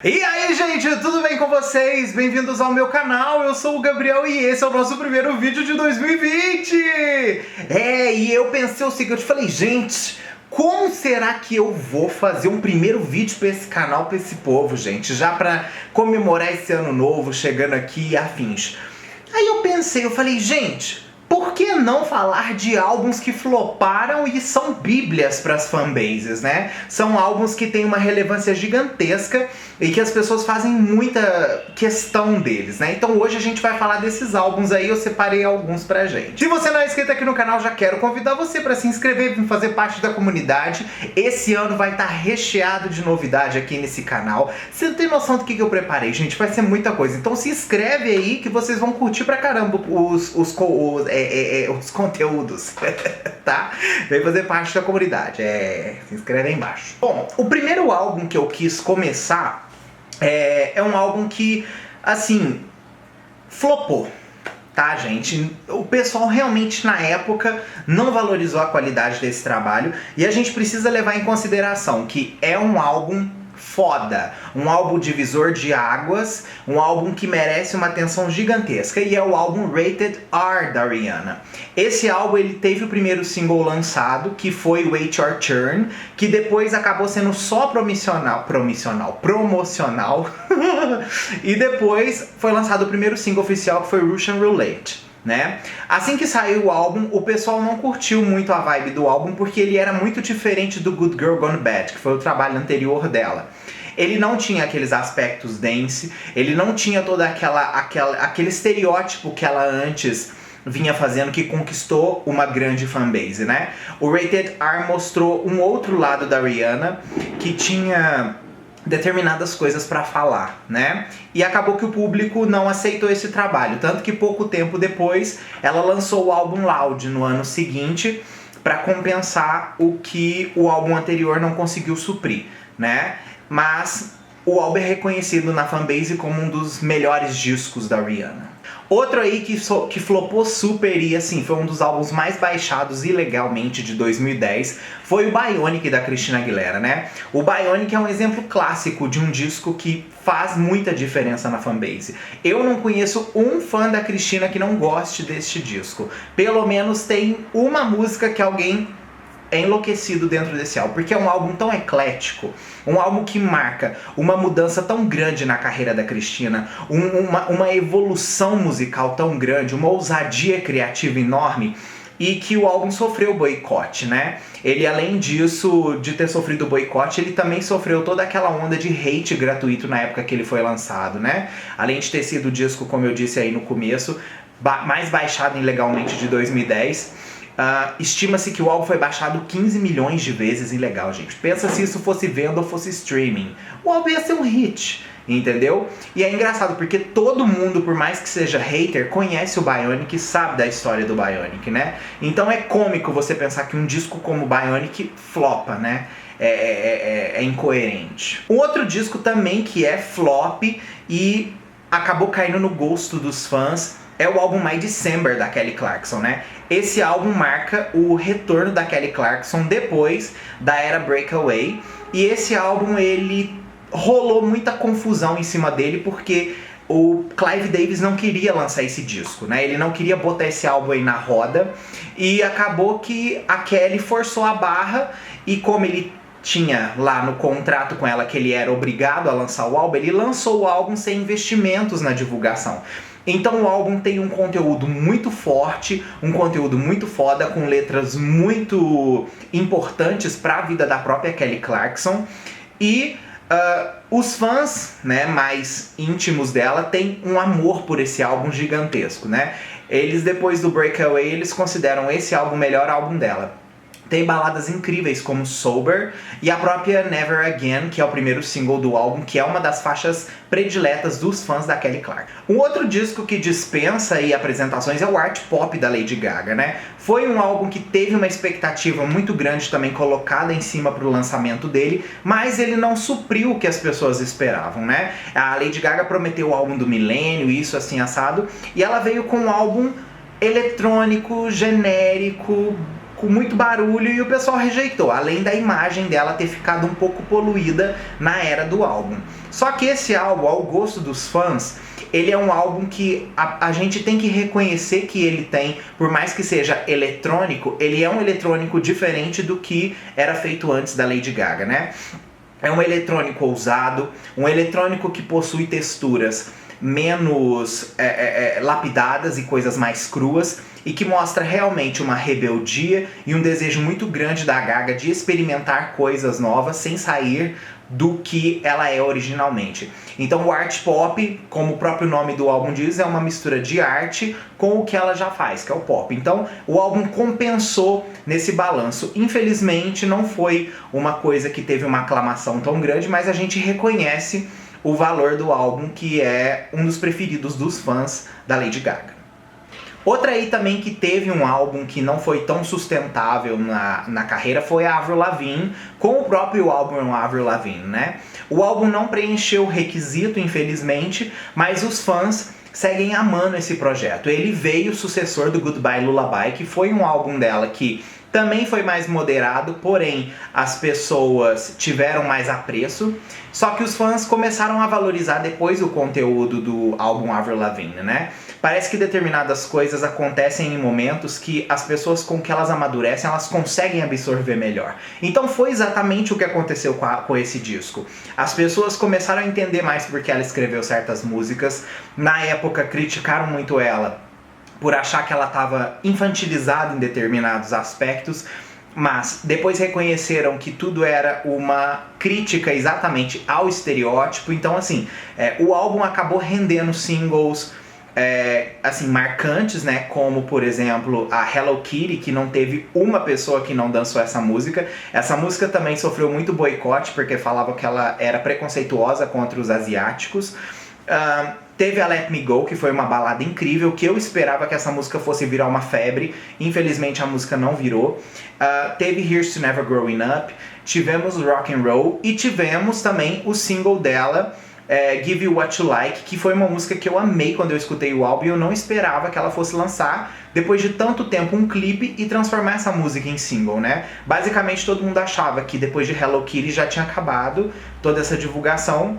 E aí, gente, tudo bem com vocês? Bem-vindos ao meu canal, eu sou o Gabriel e esse é o nosso primeiro vídeo de 2020! E eu pensei o seguinte, eu falei, gente, como será que eu vou fazer um primeiro vídeo pra esse canal, pra esse povo, gente? Já pra comemorar esse ano novo, chegando aqui e afins. Aí eu pensei, eu falei, gente, por que não falar de álbuns que floparam e são bíblias para as fanbases, né? São álbuns que têm uma relevância gigantesca e que as pessoas fazem muita questão deles, né? Então hoje a gente vai falar desses álbuns aí, eu separei alguns pra gente. Se você não é inscrito aqui no canal, já quero convidar você para se inscrever e fazer parte da comunidade. Esse ano vai estar recheado de novidade aqui nesse canal. Você não tem noção do que eu preparei, gente? Vai ser muita coisa. Então se inscreve aí que vocês vão curtir pra caramba os conteúdos, tá? Vem fazer parte da comunidade, se inscreve aí embaixo. Bom, o primeiro álbum que eu quis começar é um álbum que, assim, flopou, tá, gente? O pessoal realmente, na época, não valorizou a qualidade desse trabalho e a gente precisa levar em consideração que é um álbum foda, um álbum divisor de águas, um álbum que merece uma atenção gigantesca e é o álbum Rated R da Rihanna. Esse álbum ele teve o primeiro single lançado, que foi Wait Your Turn, que depois acabou sendo só promocional e depois foi lançado o primeiro single oficial, que foi Russian Roulette, né? Assim que saiu o álbum, o pessoal não curtiu muito a vibe do álbum porque ele era muito diferente do Good Girl Gone Bad, que foi o trabalho anterior dela. Ele não tinha aqueles aspectos dance, ele não tinha todo aquele estereótipo que ela antes vinha fazendo, que conquistou uma grande fanbase, né? O Rated R mostrou um outro lado da Rihanna, que tinha determinadas coisas para falar, né? E acabou que o público não aceitou esse trabalho, tanto que pouco tempo depois ela lançou o álbum Loud no ano seguinte para compensar o que o álbum anterior não conseguiu suprir, né? Mas o álbum é reconhecido na fanbase como um dos melhores discos da Rihanna. Outro aí que flopou super e assim, foi um dos álbuns mais baixados ilegalmente de 2010, foi o Bionic da Christina Aguilera, né? O Bionic é um exemplo clássico de um disco que faz muita diferença na fanbase. Eu não conheço um fã da Christina que não goste deste disco. Pelo menos tem uma música que alguém é enlouquecido dentro desse álbum, porque é um álbum tão eclético, um álbum que marca uma mudança tão grande na carreira da Christina, uma evolução musical tão grande, uma ousadia criativa enorme, e que o álbum sofreu boicote, né? Ele, além disso, de ter sofrido boicote, ele também sofreu toda aquela onda de hate gratuito na época que ele foi lançado, né? Além de ter sido o disco, como eu disse aí no começo, mais baixado ilegalmente de 2010, estima-se que o álbum foi baixado 15 milhões de vezes ilegal, gente. Pensa se isso fosse venda ou fosse streaming. O álbum ia ser um hit, entendeu? E é engraçado porque todo mundo, por mais que seja hater, conhece o Bionic e sabe da história do Bionic, né? Então é cômico você pensar que um disco como o Bionic flopa, né? É incoerente. Um outro disco também que é flop e acabou caindo no gosto dos fãs é o álbum My December da Kelly Clarkson, né? Esse álbum marca o retorno da Kelly Clarkson depois da era Breakaway. E esse álbum, ele rolou muita confusão em cima dele porque o Clive Davis não queria lançar esse disco, né? Ele não queria botar esse álbum aí na roda. E acabou que a Kelly forçou a barra e como ele tinha lá no contrato com ela que ele era obrigado a lançar o álbum, ele lançou o álbum sem investimentos na divulgação. Então o álbum tem um conteúdo muito forte, um conteúdo muito foda, com letras muito importantes para a vida da própria Kelly Clarkson. E os fãs, né, mais íntimos dela têm um amor por esse álbum gigantesco, né? Eles, depois do Breakaway, eles consideram esse álbum o melhor álbum dela. Tem baladas incríveis como Sober e a própria Never Again, que é o primeiro single do álbum, que é uma das faixas prediletas dos fãs da Kelly Clarkson. Um outro disco que dispensa aí apresentações é o Art Pop da Lady Gaga, né? Foi um álbum que teve uma expectativa muito grande também colocada em cima para o lançamento dele, mas ele não supriu o que as pessoas esperavam, né? A Lady Gaga prometeu o álbum do milênio, isso assim assado, e ela veio com um álbum eletrônico, genérico, com muito barulho e o pessoal rejeitou, além da imagem dela ter ficado um pouco poluída na era do álbum. Só que esse álbum, ao gosto dos fãs, ele é um álbum que a gente tem que reconhecer que ele tem, por mais que seja eletrônico, ele é um eletrônico diferente do que era feito antes da Lady Gaga, né? É um eletrônico ousado, um eletrônico que possui texturas menos lapidadas e coisas mais cruas, e que mostra realmente uma rebeldia e um desejo muito grande da Gaga de experimentar coisas novas sem sair do que ela é originalmente. Então o art pop, como o próprio nome do álbum diz, é uma mistura de arte com o que ela já faz, que é o pop. Então o álbum compensou nesse balanço. Infelizmente não foi uma coisa que teve uma aclamação tão grande, mas a gente reconhece o valor do álbum, que é um dos preferidos dos fãs da Lady Gaga. Outra aí também que teve um álbum que não foi tão sustentável na carreira foi a Avril Lavigne, com o próprio álbum Avril Lavigne, né? O álbum não preencheu o requisito, infelizmente, mas os fãs seguem amando esse projeto. Ele veio sucessor do Goodbye Lullaby, que foi um álbum dela que também foi mais moderado, porém as pessoas tiveram mais apreço. Só que os fãs começaram a valorizar depois o conteúdo do álbum Avril Lavigne, né? Parece que determinadas coisas acontecem em momentos que as pessoas com que elas amadurecem, elas conseguem absorver melhor. Então foi exatamente o que aconteceu com esse disco. As pessoas começaram a entender mais porque ela escreveu certas músicas. Na época criticaram muito ela por achar que ela estava infantilizada em determinados aspectos, mas depois reconheceram que tudo era uma crítica exatamente ao estereótipo. Então assim, o álbum acabou rendendo singles assim, marcantes, né? Como, por exemplo, a Hello Kitty, que não teve uma pessoa que não dançou essa música. Essa música também sofreu muito boicote, porque falavam que ela era preconceituosa contra os asiáticos. Teve a Let Me Go, que foi uma balada incrível, que eu esperava que essa música fosse virar uma febre. Infelizmente a música não virou. Teve Here's to Never Growing Up. Tivemos Rock and Roll. E tivemos também o single dela, Give You What You Like, que foi uma música que eu amei quando eu escutei o álbum, e eu não esperava que ela fosse lançar, depois de tanto tempo, um clipe e transformar essa música em single, né? Basicamente todo mundo achava que depois de Hello Kitty já tinha acabado toda essa divulgação,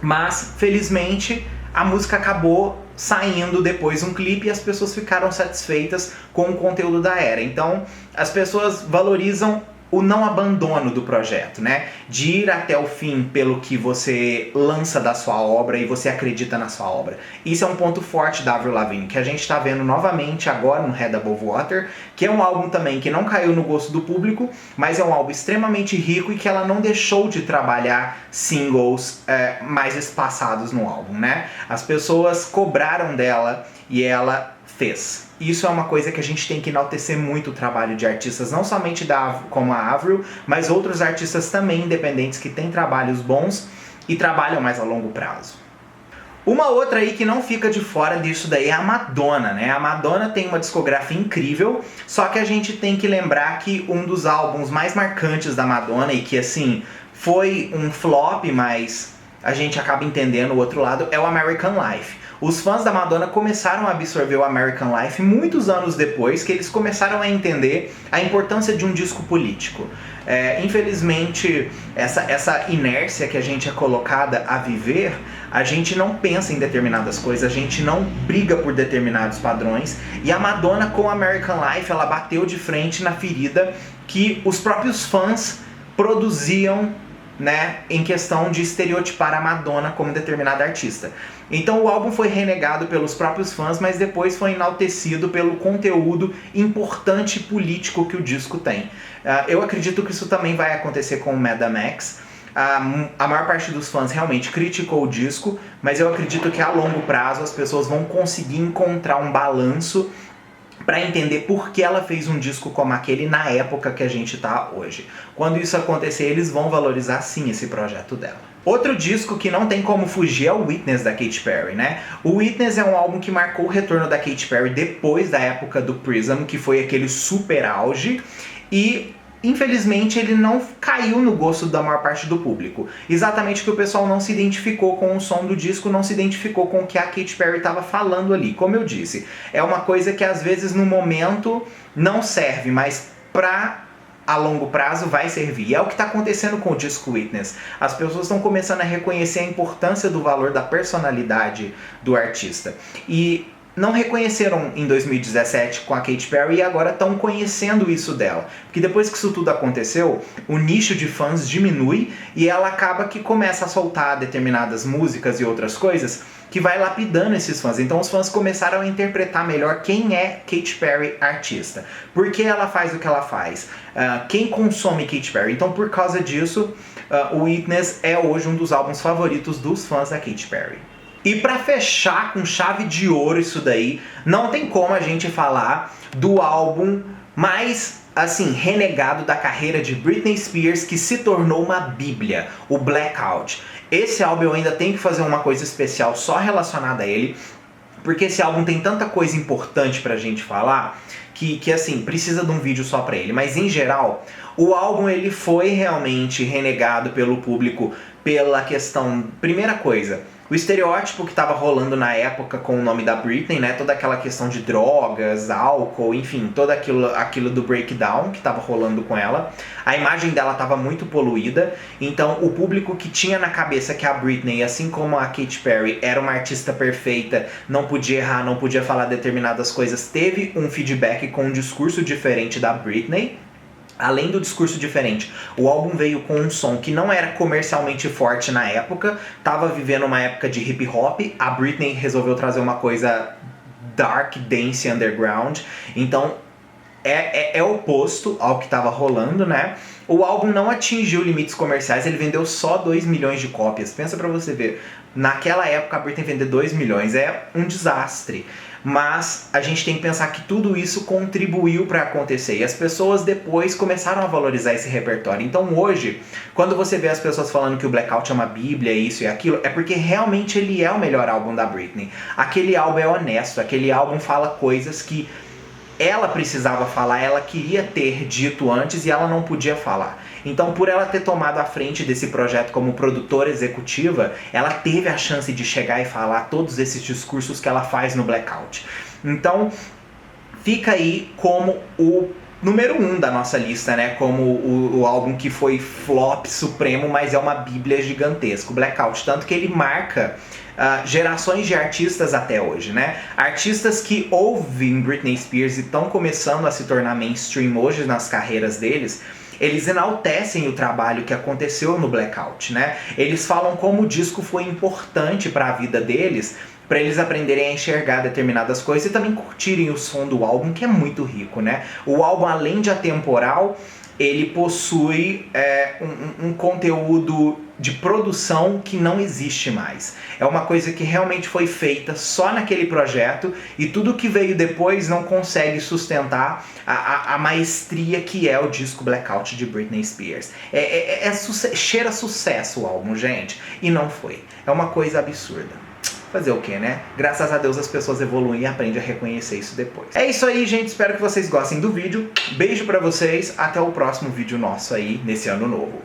mas felizmente a música acabou saindo depois um clipe e as pessoas ficaram satisfeitas com o conteúdo da era. Então as pessoas valorizam o não abandono do projeto, né? De ir até o fim pelo que você lança da sua obra e você acredita na sua obra. Isso é um ponto forte da Avril Lavigne, que a gente tá vendo novamente agora no Head Above Water, que é um álbum também que não caiu no gosto do público, mas é um álbum extremamente rico e que ela não deixou de trabalhar singles mais espaçados no álbum, né? As pessoas cobraram dela e ela fez. Isso é uma coisa que a gente tem que enaltecer muito o trabalho de artistas, não somente como a Avril, mas outros artistas também independentes que têm trabalhos bons e trabalham mais a longo prazo. Uma outra aí que não fica de fora disso daí é a Madonna, né? A Madonna tem uma discografia incrível, só que a gente tem que lembrar que um dos álbuns mais marcantes da Madonna, e que assim, foi um flop, mas a gente acaba entendendo o outro lado, é o American Life. Os fãs da Madonna começaram a absorver o American Life muitos anos depois que eles começaram a entender a importância de um disco político. Infelizmente, essa inércia que a gente é colocada a viver, a gente não pensa em determinadas coisas, a gente não briga por determinados padrões, e a Madonna com o American Life, ela bateu de frente na ferida que os próprios fãs produziam, né, em questão de estereotipar a Madonna como determinada artista. Então o álbum foi renegado pelos próprios fãs, mas depois foi enaltecido pelo conteúdo importante e político que o disco tem. Eu acredito que isso também vai acontecer com o Madame X. A maior parte dos fãs realmente criticou o disco, mas eu acredito que a longo prazo as pessoas vão conseguir encontrar um balanço para entender por que ela fez um disco como aquele na época que a gente tá hoje. Quando isso acontecer, eles vão valorizar sim esse projeto dela. Outro disco que não tem como fugir é o Witness, da Katy Perry, né? O Witness é um álbum que marcou o retorno da Katy Perry depois da época do Prism, que foi aquele super auge, e infelizmente ele não caiu no gosto da maior parte do público. Exatamente porque o pessoal não se identificou com o som do disco, não se identificou com o que a Katy Perry estava falando ali. Como eu disse, é uma coisa que às vezes no momento não serve, mas a longo prazo vai servir. E é o que está acontecendo com o disco Witness. As pessoas estão começando a reconhecer a importância do valor da personalidade do artista. E não reconheceram em 2017 com a Katy Perry e agora estão conhecendo isso dela. Porque depois que isso tudo aconteceu, o nicho de fãs diminui e ela acaba que começa a soltar determinadas músicas e outras coisas que vai lapidando esses fãs. Então os fãs começaram a interpretar melhor quem é Katy Perry artista. Por que ela faz o que ela faz? Quem consome Katy Perry? Então por causa disso, o Witness é hoje um dos álbuns favoritos dos fãs da Katy Perry. E pra fechar com chave de ouro isso daí, não tem como a gente falar do álbum mais, assim, renegado da carreira de Britney Spears, que se tornou uma bíblia, o Blackout. Esse álbum eu ainda tenho que fazer uma coisa especial só relacionada a ele, porque esse álbum tem tanta coisa importante pra gente falar, que assim, precisa de um vídeo só pra ele. Mas em geral, o álbum ele foi realmente renegado pelo público pela questão, primeira coisa, o estereótipo que estava rolando na época com o nome da Britney, né? Toda aquela questão de drogas, álcool, enfim, todo aquilo do breakdown que estava rolando com ela. A imagem dela estava muito poluída, então o público que tinha na cabeça que a Britney, assim como a Katy Perry, era uma artista perfeita, não podia errar, não podia falar determinadas coisas, teve um feedback com um discurso diferente da Britney. Além do discurso diferente, o álbum veio com um som que não era comercialmente forte na época, tava vivendo uma época de hip hop, a Britney resolveu trazer uma coisa dark, dance, underground, então é oposto ao que tava rolando, né? O álbum não atingiu limites comerciais, ele vendeu só 2 milhões de cópias, pensa pra você ver, naquela época a Britney vender 2 milhões é um desastre. Mas a gente tem que pensar que tudo isso contribuiu para acontecer e as pessoas depois começaram a valorizar esse repertório. Então hoje, quando você vê as pessoas falando que o Blackout é uma bíblia, isso e aquilo, é porque realmente ele é o melhor álbum da Britney. Aquele álbum é honesto, aquele álbum fala coisas que ela precisava falar, ela queria ter dito antes e ela não podia falar. Então, por ela ter tomado a frente desse projeto como produtora executiva, ela teve a chance de chegar e falar todos esses discursos que ela faz no Blackout. Então, fica aí como o número 1 da nossa lista, né? Como o álbum que foi flop supremo, mas é uma bíblia gigantesca, o Blackout. Tanto que ele marca gerações de artistas até hoje, né? Artistas que ouvem Britney Spears e estão começando a se tornar mainstream hoje nas carreiras deles, eles enaltecem o trabalho que aconteceu no Blackout, né? Eles falam como o disco foi importante para a vida deles, para eles aprenderem a enxergar determinadas coisas e também curtirem o som do álbum, que é muito rico, né? O álbum, além de atemporal, ele possui um conteúdo de produção que não existe mais. É uma coisa que realmente foi feita só naquele projeto e tudo que veio depois não consegue sustentar a maestria que é o disco Blackout de Britney Spears. Cheira sucesso o álbum, gente, e não foi. É uma coisa absurda. Fazer o que, né? Graças a Deus as pessoas evoluem e aprendem a reconhecer isso depois. É isso aí, gente. Espero que vocês gostem do vídeo. Beijo pra vocês. Até o próximo vídeo nosso aí nesse ano novo.